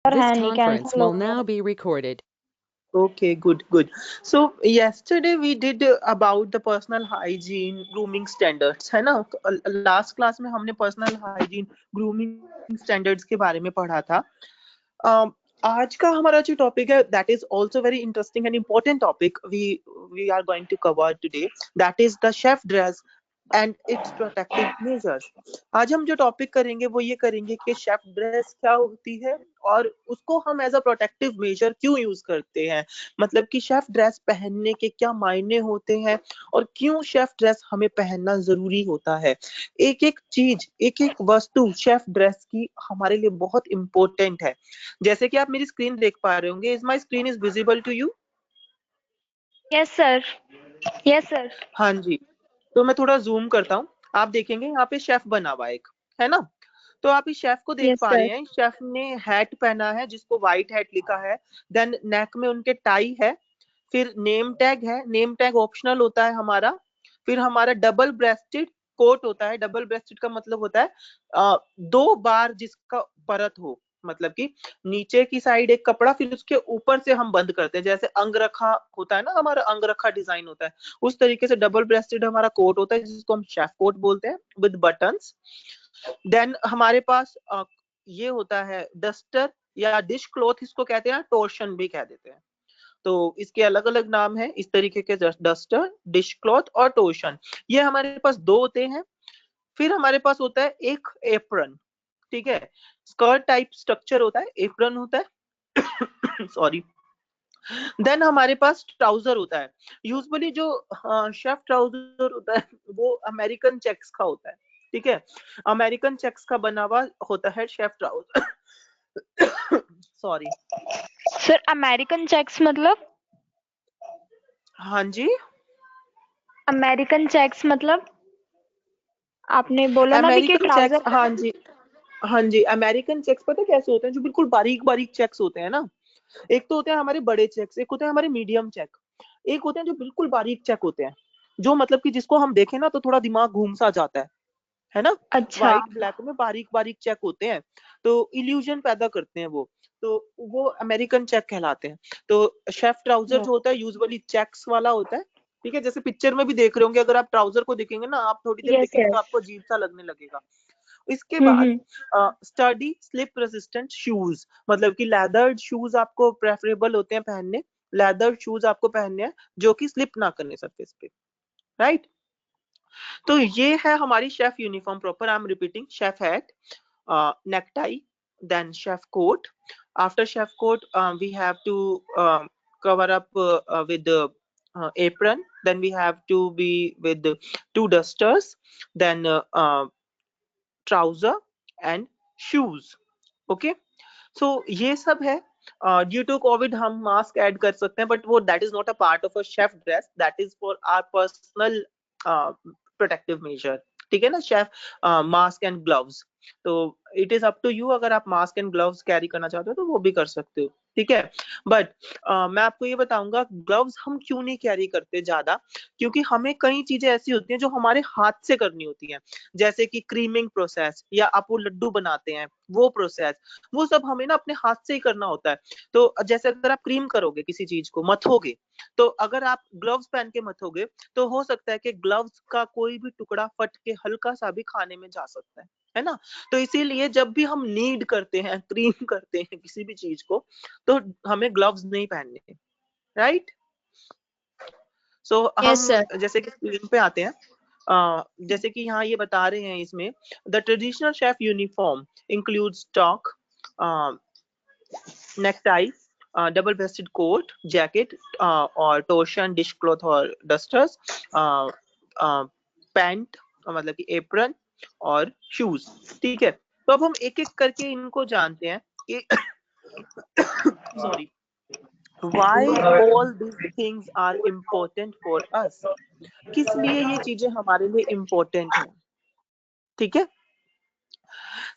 This hand, you can conference follow. will now be recorded. Okay, good. So yesterday we did about the personal hygiene grooming standards, है ना? Last class में हमने personal hygiene grooming standards के बारे में पढ़ा था. आज का हमारा जो टॉपिक है that is also very interesting and important topic we are going to cover today, that is the chef dress and its protective measures. आज हम जो टॉपिक करेंगे वो ये करेंगे कि शेफ ड्रेस क्या होती है और उसको हम एज अ प्रोटेक्टिव मेजर क्यों यूज करते हैं, मतलब कि शेफ ड्रेस पहनने के क्या मायने होते हैं और क्यों शेफ ड्रेस हमें पहनना जरूरी होता है. एक एक चीज, एक एक वस्तु शेफ ड्रेस की हमारे लिए बहुत इंपॉर्टेंट है. जैसे कि आप मेरी स्क्रीन देख पा रहे होंगे, is my screen is visible to you? Yes, sir. Yes, sir. हाँ जी. तो मैं थोड़ा जूम करता हूँ. आप देखेंगे यहाँ पे शेफ बना हुआ एक, है ना? तो आप इस शेफ को देख Yes, पा sir. रहे हैं. शेफ ने हैट पहना है जिसको व्हाइट हैट लिखा है. देन नेक में उनके टाई है. फिर नेम टैग है. नेम टैग ऑप्शनल होता है हमारा. फिर हमारा डबल ब्रेस्टेड कोट होता है. डबल ब्रेस्टेड का मतलब होता है 2 बार जिसका परत हो, मतलब कि नीचे की साइड एक कपड़ा फिर उसके ऊपर से हम बंद करते हैं, जैसे अंगरखा होता है ना, हमारा अंगरखा डिजाइन होता है, उस तरीके से डबल ब्रेस्टेड हमारा कोट होता है जिसको हम शेफ कोट बोलते हैं विद बटन्स. देन हमारे पास ये होता है डस्टर या डिश क्लॉथ, इसको कहते हैं, टोर्शन भी कह देते हैं. तो इसके अलग अलग नाम है इस तरीके के, डस्टर, डिश क्लॉथ और टोर्शन. ये हमारे पास 2 होते हैं. फिर हमारे पास होता है एक एप्रन. ठीक है, स्कर्ट टाइप स्ट्रक्चर होता है, एप्रन होता है. सॉरी. देन हमारे पास ट्राउजर होता है. यूजुअली जो शेफ ट्राउजर होता है वो अमेरिकन चेक्स का होता है. ठीक है, अमेरिकन चेक्स का बना हुआ होता है chef trouser. Sorry. Sir, American checks मतलब? हाँ जी, American checks मतलब? आपने बोला ना अभी कि अमेरिकन चेक्स. ट्राउजर. हाँ जी, हाँ जी, अमेरिकन चेक्स पता है कैसे होते हैं? जो बिल्कुल बारीक बारीक चेक्स होते हैं ना. एक तो होते हैं हमारे बड़े चेक्स, एक होते हैं हमारे मीडियम चेक, एक होते हैं जो बिल्कुल बारीक चेक होते हैं, जो मतलब कि जिसको हम देखें ना तो थोड़ा दिमाग घूम सा जाता है ना. अच्छा. व्हाइट ब्लैक में बारीक बारीक चेक होते हैं, तो इल्यूजन पैदा करते हैं वो अमेरिकन चेक कहलाते हैं. तो शेफ ट्राउजर जो होता है यूजुअली चेक्स वाला होता है. ठीक है, जैसे पिक्चर में भी देख रहे होंगे, अगर आप ट्राउजर को देखेंगे ना, आप थोड़ी देर Yes, देखेंगे तो yes. आपको अजीब सा लगने लगेगा. इसके बाद हम्म. स्टडी स्लिप रेजिस्टेंट शूज, मतलब कि लेदर शूज आपको प्रेफरेबल होते हैं पहनने. लेदर शूज आपको पहनने हैं जो कि स्लिप ना करने सरफेस पे, राइट. तो ये है हमारी chef uniform proper. I am repeating: chef hat, necktie, then chef coat. After chef coat, we have to cover up with the apron. Then we have to be with the 2 dusters, then trouser and shoes. Okay, so ये सब है. Due to covid हम mask add कर सकते हैं, but वो that is not a part of a chef dress, that is for our personal protective measure. ठीक है ना, शेफ मास्क एंड ग्लव्स. तो it is up to you, अगर आप मास्क एंड ग्लव्स कैरी करना चाहते हो तो वो भी कर सकते हो. ठीक है, बट मैं आपको ये बताऊंगा ग्लव्स हम क्यों नहीं कैरी करते ज्यादा, क्योंकि हमें कई चीजें ऐसी होती हैं जो हमारे हाथ से करनी होती हैं, जैसे कि क्रीमिंग प्रोसेस, या आप वो लड्डू बनाते हैं वो प्रोसेस, वो सब हमें ना अपने हाथ से ही करना होता है. तो जैसे अगर आप क्रीम करोगे, किसी चीज को मथोगे, तो अगर आप ग्लव्स पहन के मथोगे तो हो सकता है कि ग्लव्स का कोई भी टुकड़ा फट के हल्का सा भी खाने में जा सकता है ना. तो इसीलिए जब भी हम नीड करते हैं, क्रीम करते हैं किसी भी चीज को, तो हमें ग्लव्स नहीं पहनने, राइट. सो Yes, हम sir. जैसे कि स्क्रीन पे आते हैं, जैसे कि यहाँ ये बता रहे हैं इसमें, the traditional chef uniform includes toque, necktie, double breasted coat, jacket और टोर्शन, डिश क्लॉथ और डस्टर्स, पैंट मतलब कि एप्रन और शूज. ठीक है, तो अब हम एक एक करके इनको जानते हैं कि sorry, why all these things are important for us, किस लिए ये चीजें हमारे लिए इम्पोर्टेंट हैं. ठीक है,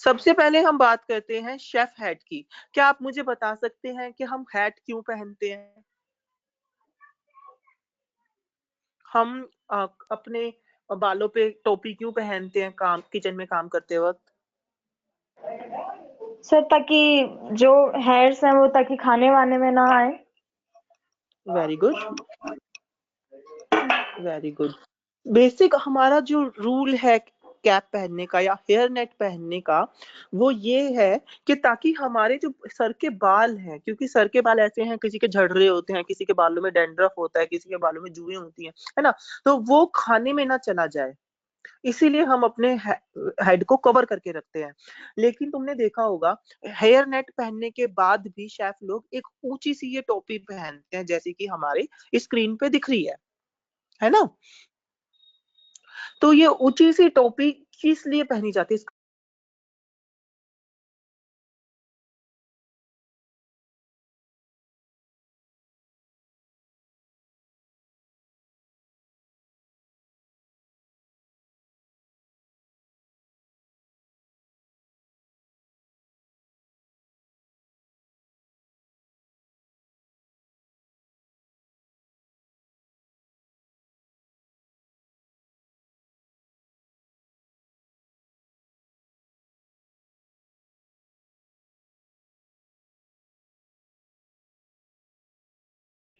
सबसे पहले हम बात करते हैं शेफ हैट की. क्या आप मुझे बता सकते हैं कि हम हैट क्यों पहनते हैं? हम अपने बालों पे टोपी क्यों पहनते हैं काम, किचन में काम करते वक्त? सर ताकि जो हेयर्स हैं वो ताकि खाने वाने में ना आए। Very good, very good. Basic हमारा जो रूल है कैप पहनने का या हेयर नेट पहनने का, वो ये है कि ताकि हमारे जो सर के बाल हैं, क्योंकि सर के बाल ऐसे हैं, किसी के झड़ रहे होते हैं, किसी के बालों में डैंड्रफ होता है, किसी के बालों में जुएं होती हैं, है ना, तो वो खाने में ना चला जाए, इसीलिए हम अपने हेड को कवर करके रखते हैं। लेकिन तुमने देखा होगा हेयर नेट पहनने के बाद भी शेफ लोग एक ऊंची सी ये टोपी पहनते हैं, जैसे कि हमारे स्क्रीन पे दिख रही है ना। तो ये ऊंची सी टोपी किस लिए पहनी जाती है?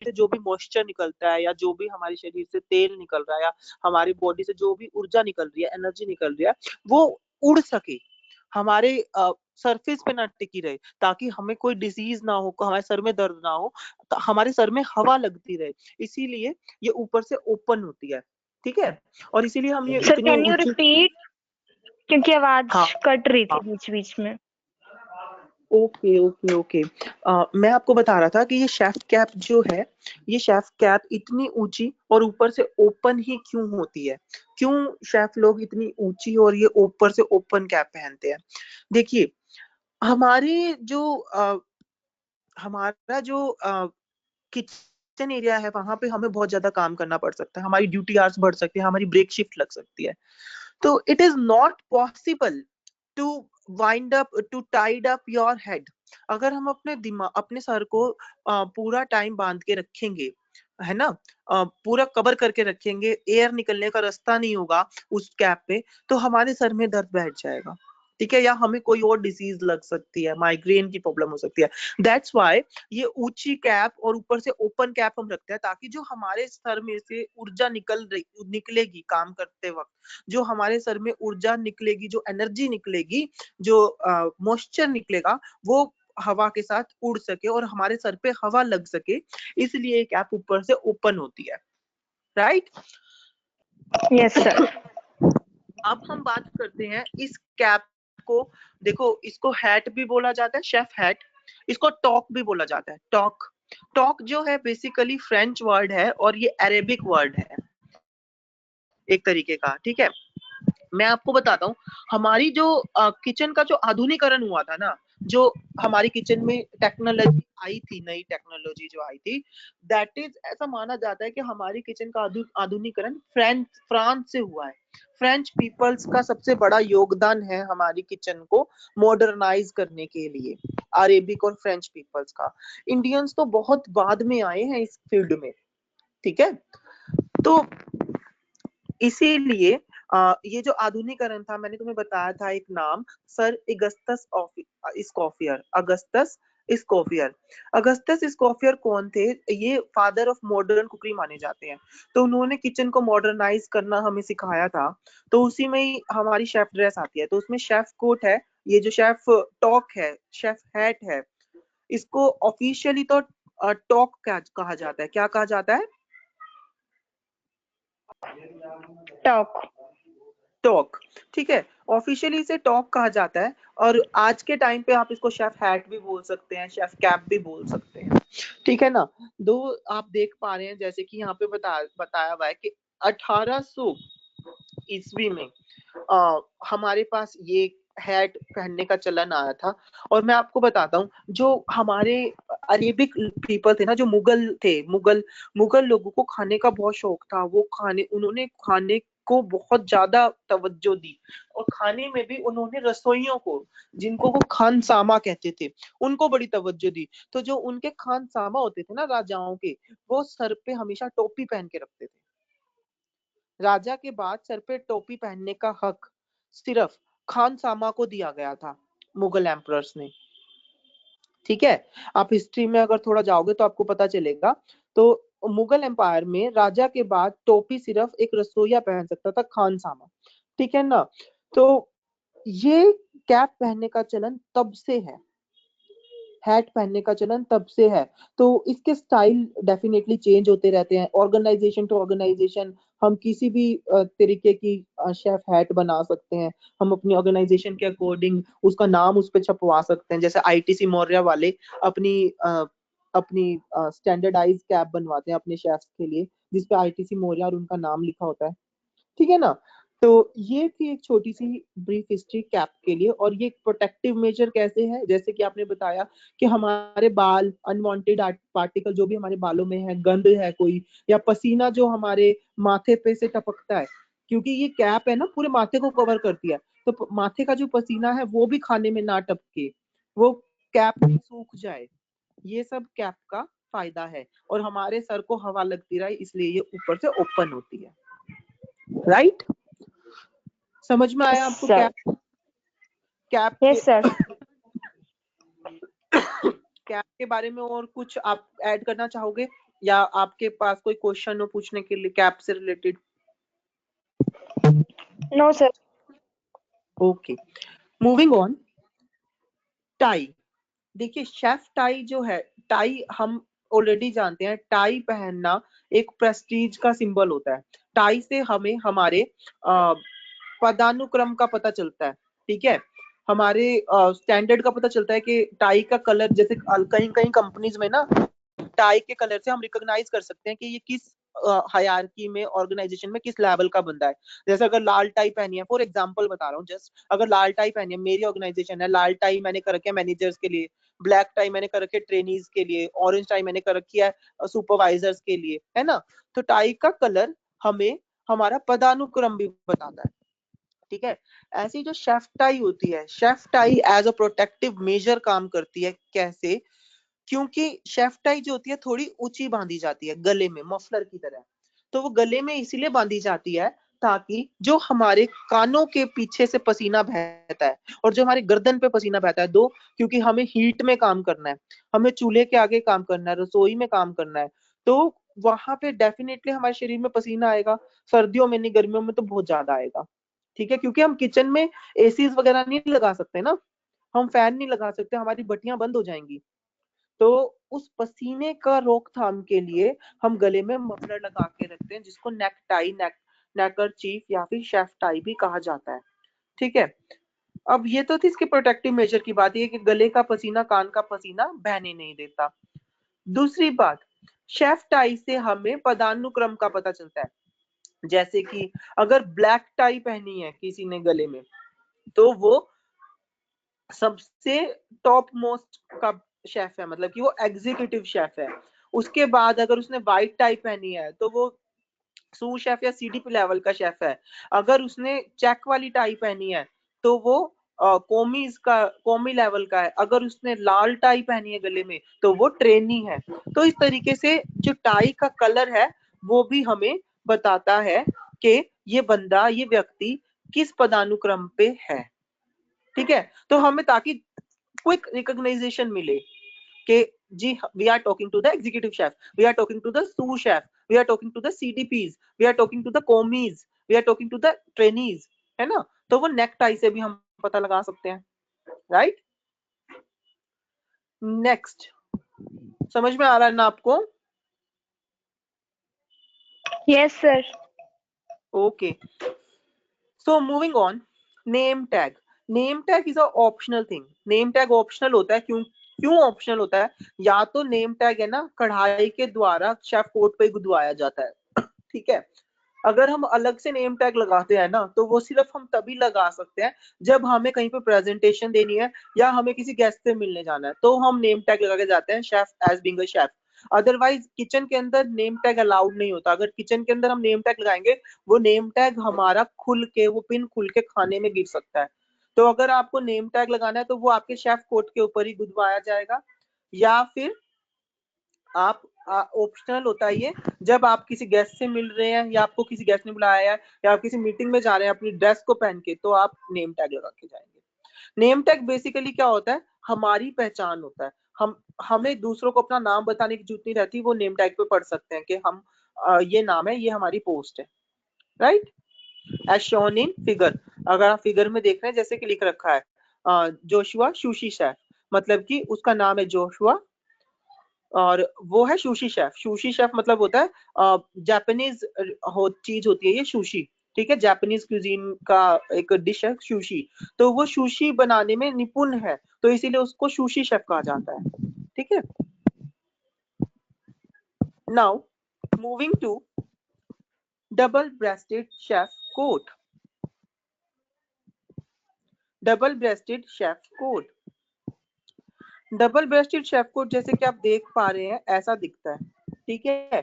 से जो भी मॉइस्चर निकलता है या जो भी हमारे शरीर से तेल निकल रहा है या हमारी बॉडी से जो भी ऊर्जा निकल रही है, एनर्जी निकल रही है, वो उड़ सके, हमारे सरफेस पे ना टिकी रहे, ताकि हमें कोई डिजीज ना हो, हमारे सर में दर्द ना हो, हमारे सर में हवा लगती रहे, इसीलिए ये ऊपर से ओपन होती है, ठीक है। और इसीलिए हम ये सर इतनी कैन यू ऊंची। रिपीट, क्योंकि आवाज हाँ कट रही थी हाँ, बीच बीच में। Okay okay okay. मैं आपको बता रहा था कि ये शेफ कैप जो है, ये शेफ कैप इतनी ऊंची और ऊपर से ओपन ही क्यों होती है, क्यों शेफ लोग इतनी ऊंची और ये ऊपर से ओपन कैप पहनते हैं? देखिए, हमारे जो हमारा जो किचन एरिया है, वहां पे हमें बहुत ज्यादा काम करना पड़ सकता है, हमारी ड्यूटी आवर्स बढ़ सकती है, हमारी ब्रेक शिफ्ट लग सकती है। तो it is not possible to wind up to tied up your head. अगर हम अपने दिमाग अपने सर को पूरा टाइम बांध के रखेंगे, है ना, पूरा कवर करके रखेंगे, एयर निकलने का रास्ता नहीं होगा उस कैप पे, तो हमारे सर में दर्द बैठ जाएगा, ठीक है, या हमें कोई और डिसीज लग सकती है, माइग्रेन की प्रॉब्लम हो सकती है। दैट्स वाई ये ऊंची कैप और ऊपर से ओपन कैप हम रखते हैं, ताकि जो हमारे सर में से ऊर्जा निकलेगी काम करते वक्त, जो हमारे सर में ऊर्जा निकलेगी, जो एनर्जी निकलेगी, जो मॉइस्चर निकलेगा, वो हवा के साथ उड़ सके और हमारे सर पे हवा लग सके, इसलिए कैप ऊपर से ओपन होती है, राइट। Yes sir. अब हम बात करते हैं इस कैप को। देखो, इसको हैट भी बोला जाता है, शेफ हैट। इसको टॉक भी बोला जाता है, टॉक। टॉक जो है बेसिकली फ्रेंच वर्ड है और ये अरेबिक वर्ड है एक तरीके का, ठीक है। मैं आपको बताता हूँ, हमारी जो किचन का जो आधुनिकरण हुआ था ना, जो हमारी किचन में टेक्नोलॉजी आई थी, नई टेक्नोलॉजी जो आई थी, दैट इज, ऐसा माना जाता है कि हमारी किचन का आधुनिकरण फ्रांस से हुआ है। फ्रेंच पीपल्स का सबसे बड़ा योगदान है हमारी किचन को मॉडर्नाइज करने के लिए, अरेबिक और फ्रेंच पीपल्स का। इंडियंस तो बहुत बाद में आए हैं इस फील्ड में, ठीक है। तो इसीलिए ये जो आधुनिकरण था, मैंने तुम्हें बताया था एक नाम, सर अगस्टस स्कॉफियर। अगस्टस स्कॉफियर कौन थे? ये फादर ऑफ मॉडर्न कुकरी माने जाते हैं। तो उन्होंने किचन को मॉडर्नाइज करना हमें सिखाया था। तो उसी में ही हमारी शेफ ड्रेस आती है, तो उसमें शेफ कोट है, ये जो शेफ टॉक है, शेफ हैट है, इसको ऑफिशियली तो टॉक कहा जाता है। क्या कहा जाता है? टॉक। टॉक, ठीक है, ऑफिशियली इसे टॉक कहा जाता है। और आज के टाइम पे आप इसको शेफ हैट भी बोल सकते हैं, शेफ कैप भी बोल सकते हैं, ठीक है ना। दो, आप देख पा रहे हैं जैसे कि यहाँ पे बताया हुआ है कि 1800 ईस्वी में हमारे पास ये हैट पहनने का चलन आया था। और मैं आपको बताता हूँ, जो हमारे अरेबिक पीपल थे ना, जो मुगल थे, मुगल लोगों को खाने का बहुत शौक था। उन्होंने खाने को बहुत ज्यादा तवज्जो दी, और खाने में भी उन्होंने रसोइयों को, जिनको वो खानसामा कहते थे, उनको बड़ी तवज्जो दी। तो जो उनके खानसामा होते थे ना राजाओं के, वो सर पे हमेशा टोपी पहन के रखते थे। राजा के बाद सर पे टोपी पहनने का हक सिर्फ खानसामा को दिया गया था। मुगल एम्परर्स ने। ठीक है, आप हिस्ट्री में अगर थोड़ा जाओगे तो आपको पता चलेगा। तो मुगल एम्पायर में राजा के बाद टोपी सिर्फ एक रसोइया पहन सकता था, खानसामा। ठीक है ना। तो ये कैप पहनने का चलन तब से है, हैट पहनने का चलन तब से है। तो इसके स्टाइल डेफिनेटली चेंज होते रहते हैं, ऑर्गेनाइजेशन टू ऑर्गेनाइजेशन। हम किसी भी तरीके की शेफ हैट बना सकते हैं, हम अपनी ऑर्गेनाइजेशन के अकॉर्डिंग उसका नाम उस पर छपवा सकते हैं। जैसे आईटीसी मौर्य वाले अपनी स्टैंडर्डाइज कैप बनवाते हैं अपने शेफ्स के लिए, जिसपे आईटीसी मौर्य और उनका नाम लिखा होता है। ठीक है ना। तो ये थी एक छोटी सी ब्रीफ हिस्ट्री कैप के लिए। और ये प्रोटेक्टिव मेजर कैसे है, जैसे कि आपने बताया कि हमारे बाल, अनवांटेड पार्टिकल जो भी हमारे बालों में है, गंद है कोई, या पसीना जो हमारे माथे पे से टपकता है, क्योंकि ये कैप है ना पूरे माथे को कवर करती है, तो माथे का जो पसीना है वो भी खाने में ना टपके, वो कैप में सूख जाए। ये सब कैप का फायदा है। और हमारे सर को हवा लगती रहे, इसलिए ये ऊपर से ओपन होती है। राइट? समझ में आया आपको? Sir. Cap yes sir. Cap के बारे में और कुछ आप ऐड करना चाहोगे, या आपके पास कोई क्वेश्चन हो पूछने के लिए कैप से related? No sir. Okay, moving on. Tie. देखिए, शेफ टाई जो है, टाई हम ऑलरेडी जानते हैं, टाई पहनना एक प्रेस्टीज का सिंबल होता है। टाई से हमें हमारे पदानुक्रम का पता चलता है। ठीक है, हमारे स्टैंडर्ड का पता चलता है कि टाई का कलर, जैसे कहीं कहीं कंपनीज में ना टाई के कलर से हम रिकॉग्नाइज कर सकते हैं कि ये किस हायरार्की में, ऑर्गेनाइजेशन में किस लेवल का बंदा है। जैसे अगर लाल टाई पहनी है, फॉर एग्जांपल बता रहा हूँ जस्ट, अगर लाल टाई पहनी है, मेरी ऑर्गेनाइजेशन है, लाल टाई मैंने कर रखी है मैनेजर्स के लिए, ब्लैक टाई मैंने कर रखी है ट्रेनीज के लिए, ऑरेंज टाई मैंने कर रखी है सुपरवाइजर्स के लिए, है ना। तो टाई का कलर हमें हमारा पदानुक्रम भी बताता है। ठीक है, ऐसी जो शेफ टाई होती है, chef tie as a protective measure काम करती है। कैसे? क्योंकि शेफ टाई जो होती है थोड़ी ऊंची बांधी जाती है गले में, मफलर की तरह। तो वो गले में इसीलिए बांधी जाती है ताकि जो हमारे कानों के पीछे से पसीना बहता है और जो हमारे गर्दन पे पसीना बहता है, दो, क्योंकि हमें हीट में काम करना है, हमें चूल्हे के आगे काम करना है, रसोई में काम करना है, तो वहां पे डेफिनेटली हमारे शरीर में पसीना आएगा। सर्दियों में नहीं, गर्मियों में तो बहुत ज्यादा आएगा। ठीक है, क्योंकि हम किचन में एसीज वगैरह नहीं लगा सकते ना, हम फैन नहीं लगा सकते, हमारी बत्तियां बंद हो जाएंगी। तो उस पसीने का रोकथाम के लिए हम गले में मफलर लगा के रखते हैं, जिसको नेक टाई, नेकरचीफ या फिर शेफ टाई भी कहा जाता है। ठीक है, अब ये तो थी इसके प्रोटेक्टिव मेजर की बात, ये कि गले का पसीना, कान का पसीना बहने नहीं देता। दूसरी बात, शेफ टाई से हमें पदानुक्रम का पता चलता है। जैसे कि अगर ब्लैक टाई पहनी है किसी ने गले में, तो वो सबसे टॉप मोस्ट का शेफ है, मतलब कि वो एग्जीक्यूटिव शेफ है। उसके बाद अगर उसने व्हाइट टाई पहनी है तो वो सू शेफ या सीडीपी लेवल का शेफ है। अगर उसने चेक वाली टाई पहनी है तो वो कॉमी लेवल का है। अगर उसने लाल टाई पहनी है गले में तो वो ट्रेनी है। तो इस तरीके से जो टाई का कलर है वो भी हमें बताता है कि ये बंदा, ये व्यक्ति किस पदानुक्रम पे है। ठीक है, तो हमें ताकि क्विक रिकॉग्नाइजेशन मिले कि जी we are talking to the executive chef, we are talking to the sous chef, we are talking to the CDPs, we are talking to the commis, we are talking to the trainees, है ना। तो वो neck tie से भी हम पता लगा सकते हैं। राइट, नेक्स्ट, समझ में आ रहा है ना आपको? Yes sir. Okay, so moving on, name tag. Name tag is a optional thing. Name tag optional होता है, क्यों क्यों ऑप्शनल होता है? या तो नेम टैग है ना कढ़ाई के द्वारा शेफ कोट पे गुदवाया जाता है। ठीक है, अगर हम अलग से नेम टैग लगाते हैं ना, तो वो सिर्फ हम तभी लगा सकते हैं जब हमें कहीं पे प्रेजेंटेशन देनी है या हमें किसी गेस्ट से मिलने जाना है, तो हम नेम टैग लगा के जाते हैं, chef as being a chef. Otherwise kitchen के अंदर नेम टैग अलाउड नहीं होता। अगर किचन के अंदर हम नेम टैग लगाएंगे, वो नेम टैग हमारा खुल के, वो पिन खुल के खाने में गिर सकता है। तो अगर आपको नेम टैग लगाना है तो वो आपके शेफ कोट के ऊपर ही गुदवाया जाएगा, या फिर आप ऑप्शनल होता है ये, जब आप किसी गेस्ट से मिल रहे हैं या आपको किसी गेस्ट ने बुलाया है या आप किसी मीटिंग में जा रहे हैं अपनी ड्रेस को पहन के, तो आप नेम टैग लगा के जाएंगे। नेम टैग बेसिकली क्या होता है, हमारी पहचान होता है। हमें दूसरों को अपना नाम बताने की जरूरत नहीं रहती, वो नेम टैग पे पढ़ सकते हैं कि हम ये नाम है, ये हमारी पोस्ट है, right. As shown in figure, अगर आप फिगर में देख रहे हैं जैसे कि लिख रखा है जोशुआ सुशी शेफ, मतलब कि उसका नाम है जोशुआ और वो है सुशी शेफ। सुशी शेफ मतलब होता है जापानीज चीज होती है ये सुशी, ठीक है, जापानीज क्यूजीन का एक डिश है सुशी, तो वो सुशी बनाने में निपुण है, तो इसीलिए उसको सुशी शेफ कहा जाता है, ठीक है। Now moving to double breasted chef coat. Double breasted chef coat, double breasted chef coat जैसे कि आप देख पा रहे हैं ऐसा दिखता है, ठीक है।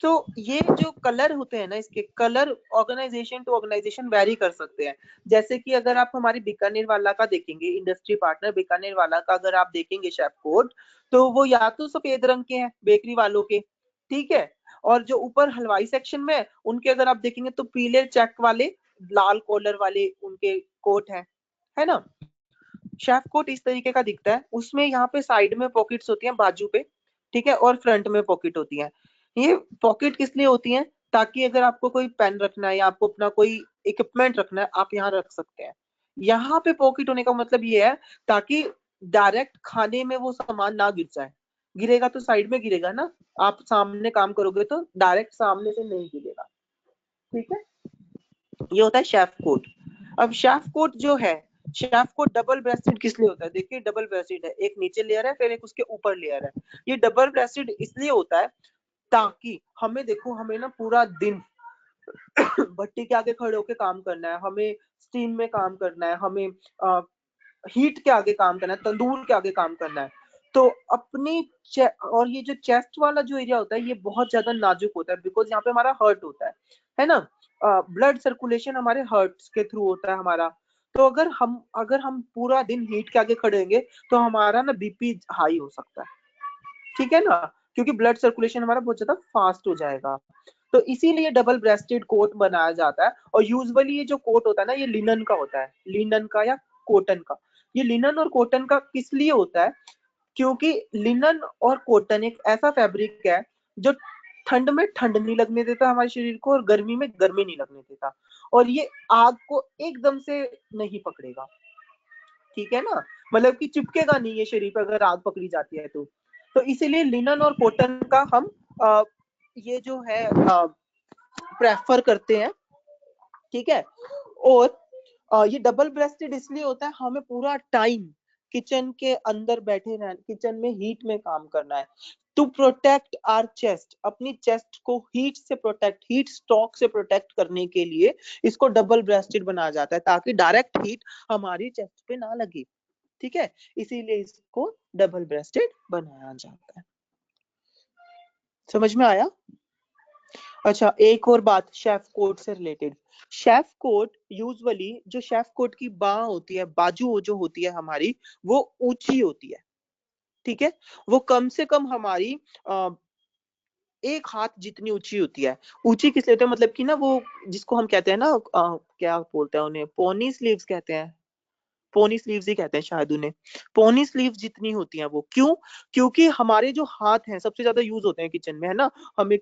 तो ये जो कलर होते हैं ना, इसके colour organisation to organisation vary कर सकते हैं। जैसे कि अगर आप हमारी बीकानेर वाला का देखेंगे, इंडस्ट्री पार्टनर बीकानेर वाला का अगर आप देखेंगे शेफ कोट, तो वो या तो सफेद रंग के हैं बेकरी वालों के, ठीक है, और जो ऊपर हलवाई सेक्शन में उनके अगर आप देखेंगे तो पीले चेक वाले लाल कॉलर वाले उनके कोट है ना। शेफ कोट इस तरीके का दिखता है, उसमें यहाँ पे साइड में पॉकेट्स होती हैं बाजू पे, ठीक है, और फ्रंट में पॉकेट होती है। ये पॉकेट किस लिए होती है, ताकि अगर आपको कोई पेन रखना है या आपको अपना कोई इक्विपमेंट रखना है आप यहाँ रख सकते हैं। यहाँ पे पॉकेट होने का मतलब ये है ताकि डायरेक्ट खाने में वो सामान ना गिर जाए, गिरेगा तो साइड में गिरेगा ना, आप सामने काम करोगे तो डायरेक्ट सामने से नहीं गिरेगा, ठीक है। ये होता है शेफ कोट। अब शेफ कोट जो है, शेफ कोट डबल ब्रेस्टेड किस लिए होता है, देखिए डबल ब्रेस्टेड है, एक नीचे लेयर है फिर एक उसके ऊपर लेयर है। ये डबल ब्रेस्टेड इसलिए होता है ताकि हमें देखो, हमें ना पूरा दिन भट्टी के आगे खड़े होकर काम करना है, हमें स्टीम में काम करना है, हमें हीट के आगे काम करना है, तंदूर के आगे काम करना है। तो अपनी और ये जो चेस्ट वाला जो एरिया होता है ये बहुत ज्यादा नाजुक होता है, बिकॉज यहाँ पे हमारा हर्ट होता है ना। ब्लड सर्कुलेशन हमारे हर्ट्स के थ्रू होता है हमारा। तो अगर हम पूरा दिन हीट के आगे खड़े होंगे तो हमारा ना बीपी हाई हो सकता है, ठीक है ना, क्योंकि ब्लड सर्कुलेशन हमारा बहुत ज्यादा फास्ट हो जाएगा। तो इसीलिए डबल ब्रेस्टेड कोट बनाया जाता है। और यूजुअली ये जो कोट होता है ना ये लिनन का होता है, लिनन का या कॉटन का। ये लिनन और कॉटन का किस लिए होता है, क्योंकि लिनन और कॉटन एक ऐसा फैब्रिक है जो ठंड में ठंड नहीं लगने देता हमारे शरीर को और गर्मी में गर्मी नहीं लगने देता, और ये आग को एकदम से नहीं पकड़ेगा, ठीक है ना, मतलब कि चिपकेगा नहीं ये शरीर पर अगर आग पकड़ी जाती है तो इसीलिए लिनन और कॉटन का हम ये जो है प्रेफर करते हैं, ठीक है। और ये डबल ब्रेस्टेड इसलिए होता है, हमें पूरा टाइम किचन के अंदर बैठे रहना, किचन में हीट में काम करना है, टू प्रोटेक्ट आवर चेस्ट, अपनी चेस्ट को हीट से प्रोटेक्ट, हीट स्ट्रोक से प्रोटेक्ट करने के लिए इसको डबल ब्रेस्टेड बनाया जाता है ताकि डायरेक्ट हीट हमारी चेस्ट पे ना लगे, ठीक है, इसीलिए इसको डबल ब्रेस्टेड बनाया जाता है। समझ में आया। अच्छा, एक और बात शेफ कोट से रिलेटेड, शेफ कोट यूजुअली जो शेफ कोट की बाह होती है, बाजू जो होती है हमारी, वो ऊंची होती है, ठीक है, वो कम से कम हमारी एक हाथ जितनी ऊंची होती है। ऊंची किस लिए होती है, मतलब कि ना वो जिसको हम कहते हैं ना क्या बोलते हैं उन्हें, पोनी स्लीव्स कहते हैं, पोनी स्लीव्स ही कहते हैं शायद उन्हें, पोनी स्लीव्स जितनी होती हैं वो, क्यों, क्योंकि हमारे जो हाथ हैं सबसे ज्यादा यूज होते हैं किचन में, है ना, हमें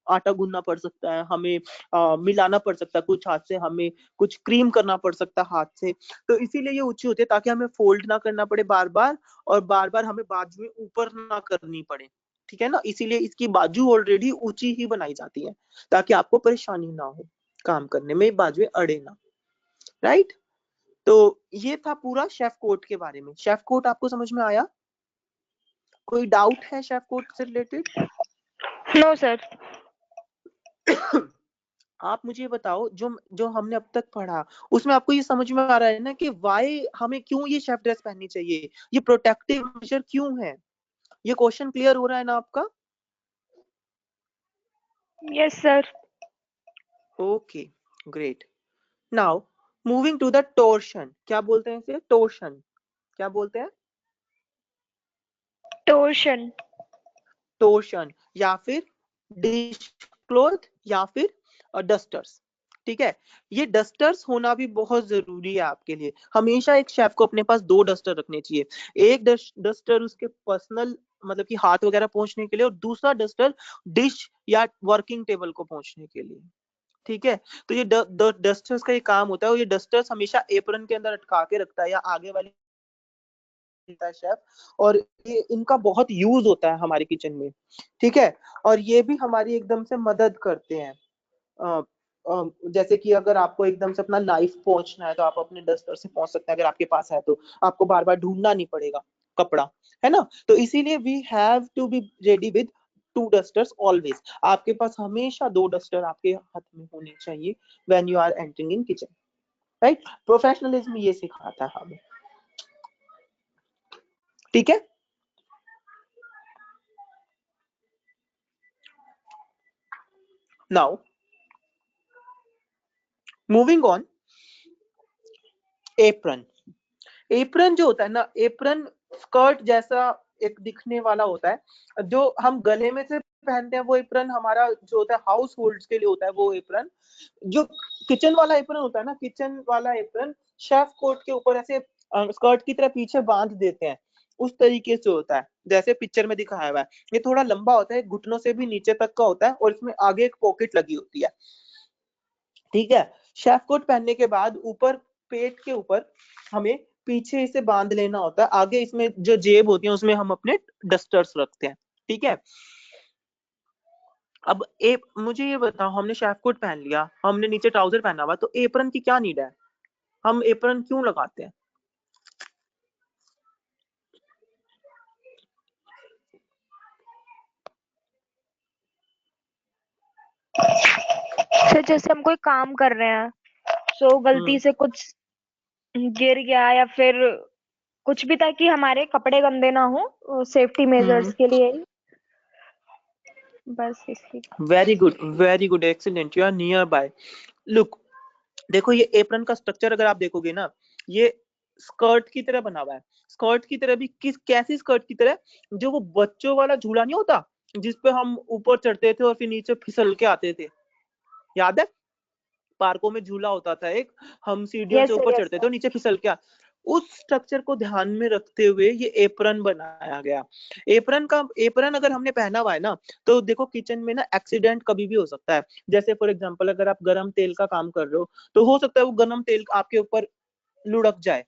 आटा गूंदना पड़ सकता है, हमें मिलाना पड़ सकता है कुछ हाथ से, हमें कुछ क्रीम करना पड़ सकता है हाथ से, तो इसीलिए ये ऊंची होती है ताकि हमें फोल्ड ना करना पड़े बार बार, और बार बार हमें बाजुएं ऊपर ना करनी पड़े, ठीक है ना, इसीलिए इसकी बाजू ऑलरेडी ऊंची ही बनाई जाती है ताकि आपको परेशानी ना हो काम करने में, बाजुएं अड़े ना, राइट। तो ये था पूरा शेफ कोट के बारे में। शेफ कोट आपको समझ में आया, कोई डाउट है शेफ कोट से रिलेटेड? No sir. आप मुझे बताओ, जो जो हमने अब तक पढ़ा उसमें आपको ये समझ में आ रहा है ना कि वाई हमें क्यों ये शेफ ड्रेस पहननी चाहिए, ये प्रोटेक्टिव मेजर क्यों है, ये क्वेश्चन क्लियर हो रहा है ना आपका? Yes sir. Okay, great. Now moving to the torchon, क्या बोलते हैं इसे, टोर्शन, क्या बोलते हैं, टोर्शन। टोर्शन, या फिर डिश क्लॉथ, या फिर डस्टर्स, ठीक है। ये डस्टर्स होना भी बहुत जरूरी है आपके लिए। हमेशा एक शेफ को अपने पास 2 डस्टर रखने चाहिए। एक डस्टर उसके पर्सनल मतलब कि हाथ वगैरह पोंछने के लिए, और दूसरा डस्टर डिश या वर्किंग टेबल को पोंछने के लिए। ठीक है। तो ये डस्टर्स का ये काम होता है, और ये डस्टर्स हमेशा एप्रन के अंदर अटका के रखता है या आगे वाली शेफ, और ये इनका बहुत यूज होता है हमारे किचन में। ठीक है। और ये भी हमारी एकदम से मदद करते हैं। जैसे कि अगर आपको एकदम से अपना नाइफ पोंछना है तो आप अपने डस्टर से पोंछ सकते हैं, अगर आपके पास है तो आपको बार बार ढूंढना नहीं पड़ेगा कपड़ा, है ना। तो इसीलिए we have to be ready with 2 dusters always. आपके पास हमेशा 2 डस्टर आपके हाथ में होने चाहिए when you are entering in kitchen, right. Professionalism ये सिखाता है हमें। ठीक है। Now moving on, apron. Apron जो होता है ना, एप्रन स्कर्ट जैसा एक दिखने वाला होता है। जो हम गले में से पहनते हैं वो एप्रन हमारा जो होता है हाउस होल्ड के लिए होता है वो एप्रन। जो किचन वाला एप्रन होता है ना, किचन वाला एप्रन शेफ कोट के ऊपर ऐसे स्कर्ट की तरह पीछे बांध देते हैं, उस तरीके से होता है जैसे पिक्चर में दिखाया हुआ है। ये थोड़ा लंबा होता है, घुटनों से भी नीचे तक का होता है, और इसमें आगे एक पॉकेट लगी होती है। ठीक है। शेफ कोट पहनने के बाद ऊपर पेट के ऊपर हमें पीछे इसे बांध लेना होता है, आगे इसमें जो जेब होती है उसमें हम अपने डस्टर्स रखते हैं। ठीक है। अब मुझे ये बताओ, हमने शेफ कोट पहन लिया, हमने नीचे ट्राउजर पहना हुआ, तो एप्रन की क्या नीड है? हम एप्रन क्यों लगाते हैं? सर जैसे हम कोई काम कर रहे हैं, सो गलती से कुछ गिर गया या फिर कुछ भी, ताकि हमारे कपड़े गंदे ना हो, सेफ्टी मेजर्स के लिए ही, बस इसलिए। Very good, excellent, you are nearby. Look, देखो ये एप्रन का स्ट्रक्चर अगर आप देखोगे ना, ये स्कर्ट की तरह बना हुआ है। स्कर्ट की तरह भी कैसी स्कर्ट की तरह? जो वो बच्चों वाला झूला नहीं होता जिसपे हम ऊपर चढ़ते थे और फिर नीचे फिसल के आते थे, याद है? पार्कों में झूला होता था एक, हम सीढ़ियों से यस सर, ऊपर यस चढ़ते थे सर। और नीचे फिसल के उस स्ट्रक्चर को ध्यान में रखते हुए ये एप्रन बनाया गया। एप्रन अगर हमने पहना हुआ है ना, तो देखो किचन में ना एक्सीडेंट कभी भी हो सकता है। जैसे फॉर एग्जांपल अगर आप गरम तेल का काम कर रहे हो, तो हो सकता है वो गरम तेल आपके ऊपर लुढ़क जाए।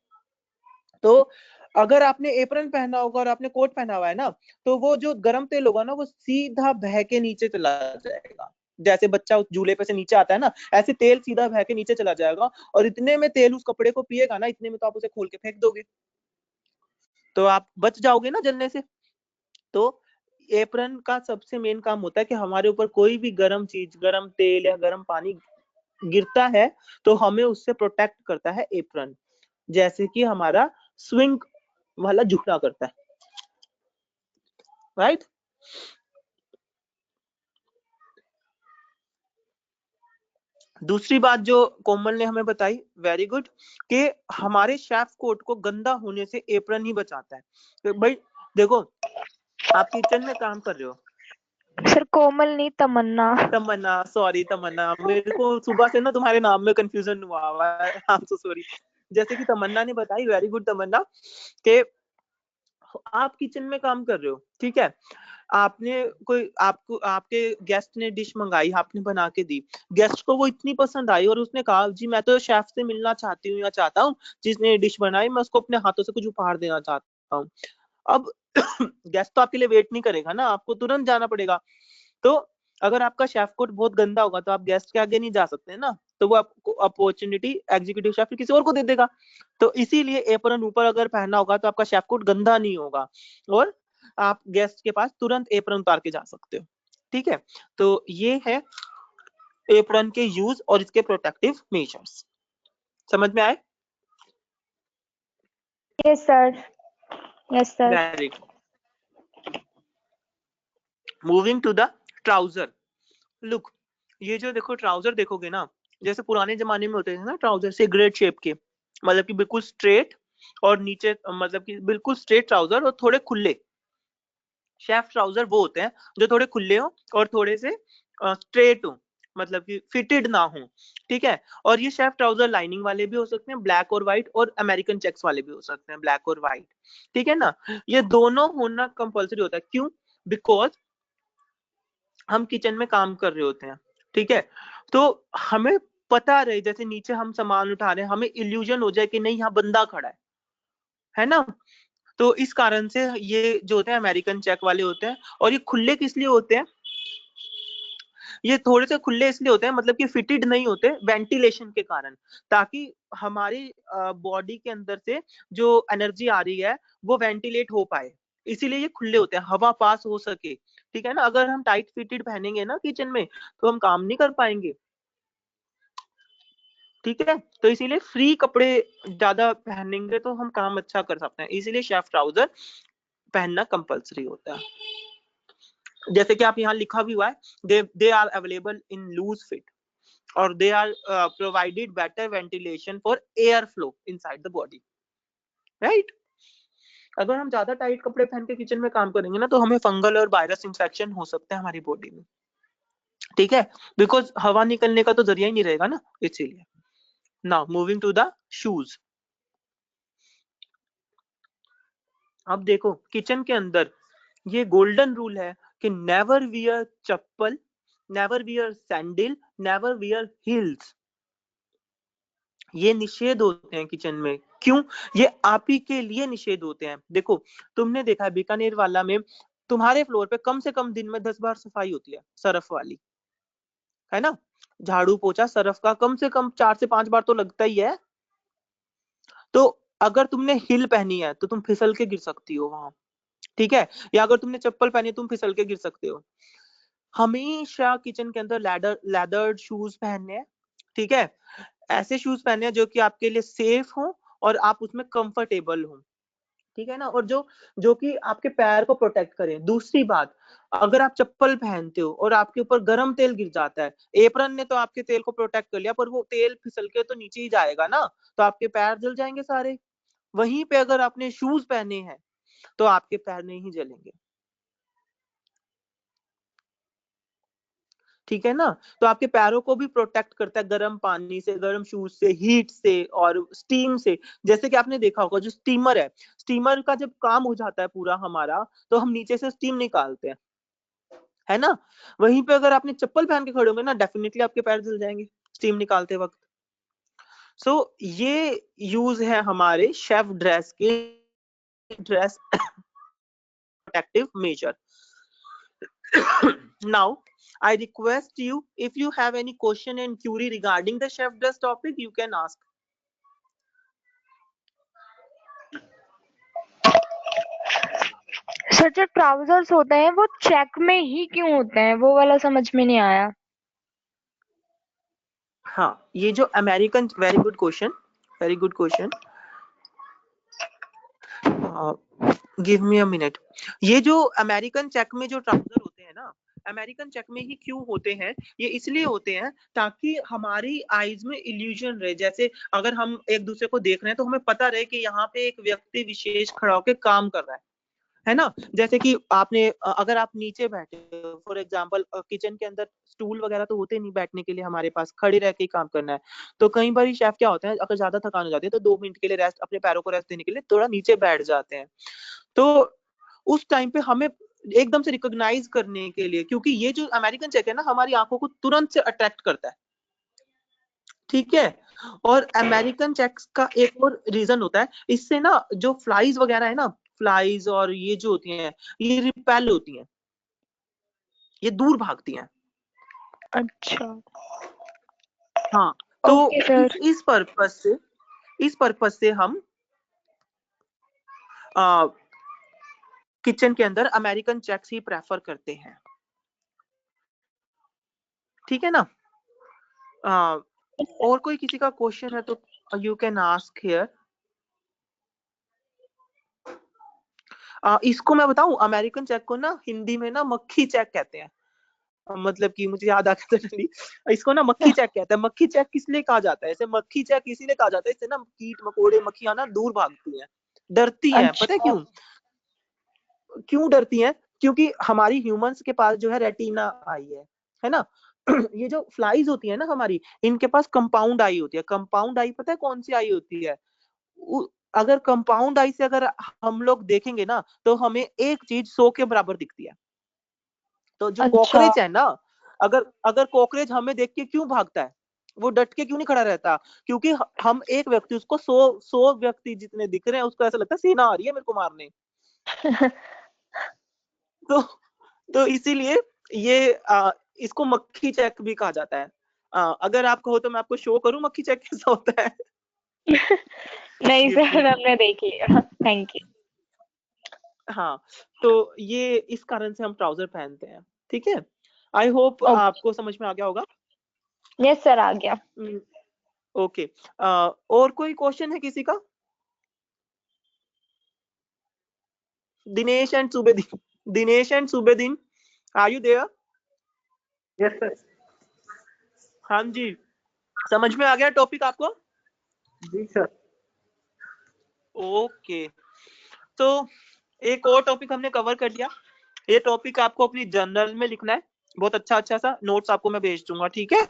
तो अगर आपने एप्रन पहना होगा और आपने कोट पहना हुआ है ना, तो वो जो गरम तेल होगा ना वो सीधा बह के नीचे चला जाएगा। जैसे बच्चा उस झूले पे से नीचे आता है ना, ऐसे तेल सीधा बह के नीचे चला जाएगा, और इतने में तेल उस कपड़े को पिएगा ना, इतने में तो आप उसे खोल के फेंक दोगे, तो आप बच जाओगे ना जलने से। तो एप्रन का सबसे मेन काम होता है कि हमारे ऊपर कोई भी गर्म चीज, गर्म तेल या गर्म पानी गिरता है तो हमें उससे प्रोटेक्ट करता है एप्रन, जैसे कि हमारा स्विंग वाला झूला करता है, राइट। दूसरी बात जो कोमल ने हमें बताई, वेरी गुड, कि हमारे शेफ कोट को गंदा होने से एप्रन ही बचाता है। तो भाई देखो, आप किचन में काम कर रहे हो। सर कोमल नहीं, तमन्ना। तमन्ना, सॉरी तमन्ना, मेरे को सुबह से ना तुम्हारे नाम में कंफ्यूजन हुआ है, आई एम सो सॉरी। जैसे कि तमन्ना ने बताई, वेरी गुड तमन्ना, कि आप किचन में काम कर रहे हो, ठीक है। आपने कोई आपको आपके गेस्ट ने डिश मंगाई, आपने बना के दी, गेस्ट को वो इतनी पसंद आई और उसने कहा जी मैं तो शेफ से मिलना चाहती हूँ या चाहता हूँ जिसने डिश बनाई, मैं उसको अपने हाथों से कुछ उपहार देना चाहता हूँ। अब गेस्ट तो आपके लिए वेट नहीं करेगा ना, आपको तुरंत जाना पड़ेगा। तो अगर आपका शेफ कोट बहुत गंदा होगा तो आप गेस्ट के आगे नहीं जा सकते ना, तो वो आपको अपॉर्चुनिटी एग्जीक्यूटिव शेफ किसी और को दे देगा। तो इसीलिए एप्रन ऊपर अगर पहनना होगा तो आपका शेफ कोट गंदा नहीं होगा, और आप गेस्ट के पास तुरंत एप्रन उतार के जा सकते हो। ठीक है। तो ये है एप्रन के यूज और इसके प्रोटेक्टिव मेजर्स। समझ में आए? Yes sir, yes sir. Very good. Moving to the trouser. Look, ये जो देखो ट्राउजर देखोगे ना, जैसे पुराने जमाने में होते थे ना ट्राउजर सिगरेट शेप के, मतलब कि बिल्कुल स्ट्रेट, और नीचे मतलब कि बिल्कुल स्ट्रेट ट्राउजर और थोड़े खुले। शेफ ट्राउजर वो होते हैं जो थोड़े खुले हो और थोड़े से स्ट्रेट हो, मतलब कि फिटेड ना हो, ठीक है। और ये शेफ ट्राउजर लाइनिंग वाले भी हो सकते हैं, ब्लैक और व्हाइट, और अमेरिकन चेक्स वाले भी हो सकते हैं, ब्लैक और व्हाइट, ठीक है ना। ये दोनों होना कंपलसरी होता है। क्यों? बिकॉज हम किचन में काम कर रहे होते हैं, ठीक है। तो हमें पता रहे, जैसे नीचे हम सामान उठा रहे हैं, हमें इल्यूजन हो जाए कि नहीं यहाँ बंदा खड़ा है ना। तो इस कारण से ये जो होते हैं अमेरिकन चेक वाले होते हैं। और ये खुले किस लिए होते हैं? ये थोड़े से खुले इसलिए होते हैं, मतलब कि फिटेड नहीं होते वेंटिलेशन के कारण, ताकि हमारी बॉडी के अंदर से जो एनर्जी आ रही है वो वेंटिलेट हो पाए, इसीलिए ये खुले होते हैं, हवा पास हो सके, ठीक है ना। अगर हम टाइट फिटेड पहनेंगे ना किचन में तो हम काम नहीं कर पाएंगे, ठीक है। तो इसीलिए फ्री कपड़े ज्यादा पहनेंगे तो हम काम अच्छा कर सकते हैं, इसीलिए शेफ ट्राउजर पहनना कंपलसरी होता है। जैसे कि आप यहाँ लिखा भी हुआ है, they are available in loose fit और they are provided better ventilation for air flow inside the body, right. अगर हम ज्यादा टाइट कपड़े पहन के किचन में काम करेंगे ना तो हमें फंगल और वायरस इंफेक्शन हो सकते हैं हमारी बॉडी में, ठीक है। बिकॉज हवा निकलने का तो जरिया ही नहीं रहेगा ना, इसीलिए। Now moving to the shoes. अब देखो किचन के अंदर ये गोल्डन रूल है कि never wear chappal, never wear sandal, never wear heels. ये निषेध होते हैं किचन में। क्यों? ये आप ही के लिए निषेध होते हैं। देखो तुमने देखा है बीकानेर वाला में तुम्हारे फ्लोर पे कम से कम दिन में 10 बार सफाई होती है, सरफ वाली, है ना। झाड़ू पोछा सरफ का कम से कम 4 से 5 बार तो लगता ही है। तो अगर तुमने हिल पहनी है तो तुम फिसल के गिर सकती हो वहां, ठीक है। या अगर तुमने चप्पल पहनी है तुम फिसल के गिर सकते हो। हमेशा किचन के अंदर लेदर शूज पहनने हैं, ठीक है। ऐसे शूज पहने हैं जो कि आपके लिए सेफ हो और आप उसमें कंफर्टेबल हो, ठीक है ना। और जो जो कि आपके पैर को प्रोटेक्ट करें। दूसरी बात, अगर आप चप्पल पहनते हो और आपके ऊपर गर्म तेल गिर जाता है, एप्रन ने तो आपके तेल को प्रोटेक्ट कर लिया पर वो तेल फिसल के तो नीचे ही जाएगा ना, तो आपके पैर जल जाएंगे सारे। वहीं पे अगर आपने शूज पहने हैं तो आपके पैर नहीं ही जलेंगे, ठीक है ना। तो आपके पैरों को भी प्रोटेक्ट करता है गर्म पानी से, गर्म शूज से, हीट से और स्टीम से। जैसे कि आपने देखा होगा जो स्टीमर है, स्टीमर का जब काम हो जाता है पूरा हमारा तो हम नीचे से स्टीम निकालते हैं, है ना। वहीं पे अगर आपने चप्पल पहन के खड़े होंगे ना डेफिनेटली आपके पैर जल जाएंगे स्टीम निकालते वक्त। सो ये यूज है हमारे शेफ ड्रेस के, dress protective measure. Now, I request you, if you have any question and query regarding the chef dress topic, you can ask. Sir जो ट्राउजर्स होते हैं वो चेक में ही क्यों होते हैं, वो वाला समझ में नहीं आया। हाँ, ये जो American, very good question, very good question. Give me a minute. ये जो अमेरिकन चेक में जो ट्राउजर होते हैं ना, अमेरिकन चेक में ही क्यों होते हैं? ये इसलिए होते हैं ताकि हमारी आईज में इल्यूजन रहे। जैसे अगर हम एक दूसरे को देख रहे हैं तो हमें पता रहे कि यहाँ पे एक व्यक्ति विशेष खड़ा होकर काम कर रहा है ना। जैसे कि आपने अगर आप नीचे बैठे हो फॉर एग्जांपल, किचन के अंदर स्टूल वगैरह तो होते नहीं बैठने के लिए, हमारे पास खड़े रह के ही काम करना है। तो कई बार शेफ क्या होता है, अगर ज्यादा थकान हो जाती है तो 2 मिनट के लिए रेस्ट, अपने पैरों को रेस्ट देने के लिए थोड़ा नीचे बैठ जाते हैं। तो उस टाइम पे हमें एकदम से रिकॉग्नाइज करने के लिए, क्योंकि ये जो अमेरिकन चेक है ना हमारी आंखों को तुरंत से अट्रैक्ट करता है, ठीक है। और अमेरिकन चेक्स का एक और रीजन होता है, इससे ना जो फ्लाइज वगैरह है ना, फ्लाइज और ये जो होती हैं ये रिपेल होती हैं, ये दूर भागती हैं। अच्छा। हाँ, तो ओके सर। इस पर्पस से हम किचन के अंदर अमेरिकन चेक्स ही प्रेफर करते हैं, ठीक है ना। और कोई किसी का क्वेश्चन है तो यू कैन आस्क हियर। इसको मैं बताऊं, अमेरिकन चेक को ना हिंदी में ना मक्खी चेक कहते हैं। मतलब कि मुझे याद आ गया सडनली, इसको ना मक्खी चेक कहते हैं। मक्खी चेक किस लिए कहा जाता है? इसे मक्खी चेक इसीलिए कहा जाता है, इससे ना कीट मकोड़े मक्खियां ना दूर भागती हैं, डरती हैं। पता है अच्छा। क्यों? क्यों डरती हैं? क्योंकि हमारी ह्यूमंस के पास जो है रेटिना आई है ना। ये जो फ्लाइज होती है ना हमारी, इनके पास कंपाउंड आई होती है। कंपाउंड आई पता है कौन सी आई होती है? अगर कंपाउंड आई से अगर हम लोग देखेंगे ना, तो हमें एक चीज 100 के बराबर दिखती है। तो जो अच्छा। कॉकरोच है ना, अगर अगर कॉकरोच हमें देख के क्यों भागता है, वो डट के क्यों नहीं खड़ा रहता? क्योंकि हम एक व्यक्ति, उसको 100 व्यक्ति जितने दिख रहे हैं, उसको ऐसा लगता है सेना आ रही है मेरे को मारने। तो इसीलिए ये इसको मक्खी चेक भी कहा जाता है। अगर आप कहो तो मैं आपको शो करूं मक्खी चेक कैसा होता है। नहीं ये सर, देखिए। हमने देख लिया, थैंक यू। हाँ, तो ये इस कारण से हम ट्राउजर पहनते हैं। ठीक है, आई होप ओके। आपको समझ में आ गया होगा। यस सर, आ गया। ओके, और कोई क्वेश्चन है किसी का? Dinesh and Subedin, Dinesh and Subedin, are you there? Yes sir. हाँ जी, समझ में आ गया टॉपिक आपको? जी सर। ओके, तो एक और टॉपिक हमने कवर कर लिया। ये टॉपिक आपको अपनी जर्नल में लिखना है, बहुत अच्छा अच्छा सा नोट्स आपको मैं भेज दूंगा, ठीक है?